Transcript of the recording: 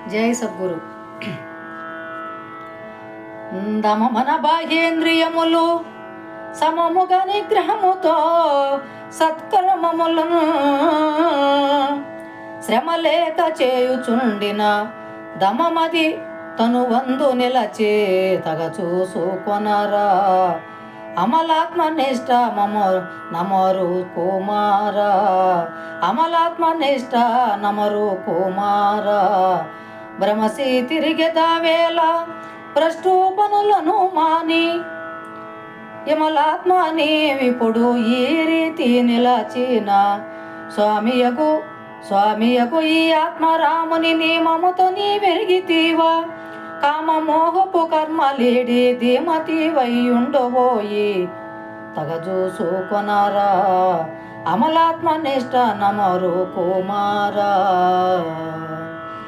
జై సద్గురు. దమమన బాహ్యేంద్రియములు సమముగా నిగ్రహముతో సత్కర్మములను శ్రమలేక చేయుచుండిన దమమది తను వందు నిలచే తగ చూసుకొనరా. అమలాత్మనిష్ట నమరు కుమారా, అమలాత్మనిష్ట నమరు కుమారా. భ్రమసి తిరిగెదావేళ భ్రష్టు పనులను మాని యమలాత్మ నీవిప్పుడు ఈ రీతి నిలచిన స్వామియకు ఈ ఆత్మరాముని నియమముతో నీ వెరిగితీవా. కామమోహపు కర్మలేడి ధీమతి వయ్యుండబోయి తగ చూసుకొనరా. అమలాత్మనిష్ట నమరు కుమారా.